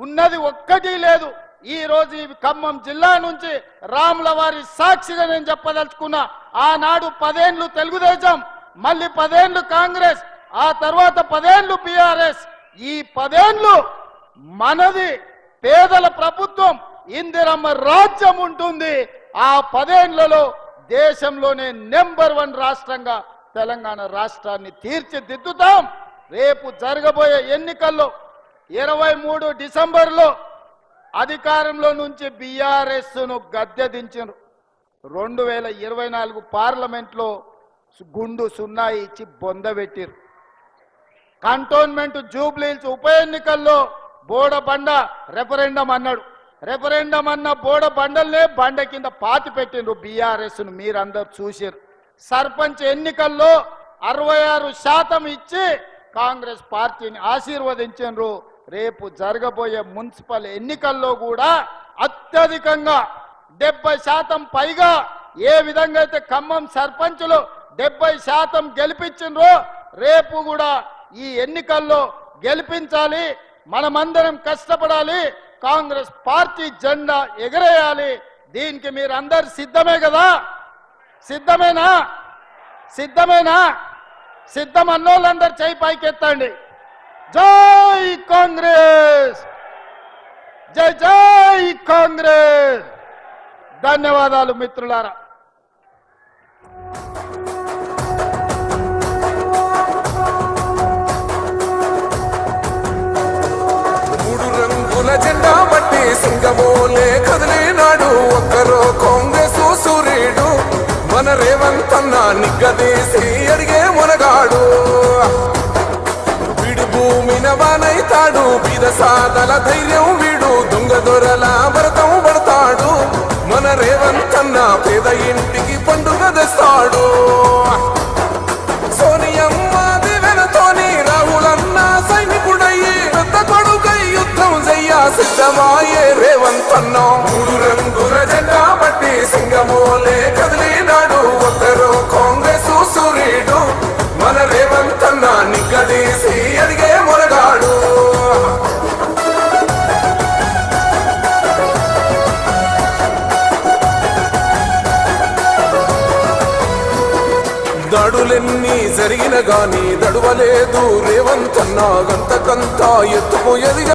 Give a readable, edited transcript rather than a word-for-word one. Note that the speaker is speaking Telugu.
ఉన్నది ఒక్కటి లేదు. ఈ రోజు ఈ ఖమ్మం జిల్లా నుంచి రాముల వారి సాక్షిగా నేను చెప్పదలుచుకున్నా, ఆనాడు 10 ఏళ్ళు తెలుగుదేశం, మళ్ళీ 10 ఏళ్ళు కాంగ్రెస్, ఆ తర్వాత 10 ఏళ్ళు బీఆర్ఎస్, ఈ 10 ఏళ్ళు మనది పేదల ప్రభుత్వం, ఇందిరమ్మ రాజ్యం ఉంటుంది. ఆ 10 ఏళ్లలో దేశంలోనే నెంబర్ 1 రాష్ట్రంగా తెలంగాణ రాష్ట్రాన్ని తీర్చిదిద్దుతాం. రేపు జరగబోయే ఎన్నికల్లో 23 డిసెంబర్లో అధికారంలో నుంచి బీఆర్ఎస్ ను గద్దె దించారు. 2024 పార్లమెంట్లో గుండు సున్నా ఇచ్చి బొందబెట్టారు. కంటోన్మెంట్ జూబ్లీహిల్స్ ఉప ఎన్నికల్లో బోడబండ రెఫరెండం అన్నాడు. రెఫరెండం అన్న బోడబండల్నే బండ కింద పాతి పెట్టిండ్రు బీఆర్ఎస్ ను, మీరందరూ చూసారు. సర్పంచ్ ఎన్నికల్లో 66% ఇచ్చి కాంగ్రెస్ పార్టీని ఆశీర్వదించారు. రేపు జరగబోయే మున్సిపల్ ఎన్నికల్లో కూడా అత్యధికంగా 70% పైగా ఏ విధంగా అయితే ఖమ్మం సర్పంచులు 70% గెలిపించిండ్రో రేపు కూడా ఈ ఎన్నికల్లో గెలిపించాలి. మనమందరం కష్టపడాలి, కాంగ్రెస్ పార్టీ జెండా ఎగరేయాలి. దీనికి మీరందరూ సిద్ధమే కదా? సిద్ధమేనా? సిద్ధమేనా? సిద్ధం అన్నోళ్ళందరూ చేయి పైకెత్తండి. జై కాంగ్రెస్, జై జై కాంగ్రెస్. ధన్యవాదాలు మిత్రులారా. జెండా బట్టి సింగమోలే కదిలినాడు ఒక్కరో కాంగ్రెస్ సూర్యుడు, మన రేవంత్ అన్న నిగ్గదీసి అడిగే మునగాడు. వీడు భూమిన వానైతాడు, బీద సాదల ధైర్యం వీడు, దొంగ దొరల భరతం పడతాడు. మన రేవంత్ అన్న పేద ఇంటికి పండుగ తెస్తాడు. సోనియమ్మ దివెనతోని రాహులన్న సైనికుడయ్యి పెద్ద కొడుకై యుద్ధం చెయ్య సిద్ధమాయే రేవంత్ అన్న. 3 రంగుల జెండా బట్టి సింగమోలే కదిలినాడు ఒక్కరో కాంగ్రెస్ సూర్యుడు, మన రేవంత్ అన్న నిగ్గదీసి అడిగే మునగాడు. దాడులెన్ని జరిగిన గాని దడువలేదు రేవంత్ అన్న, గంతకంతా ఎత్తుకు ఎదిగ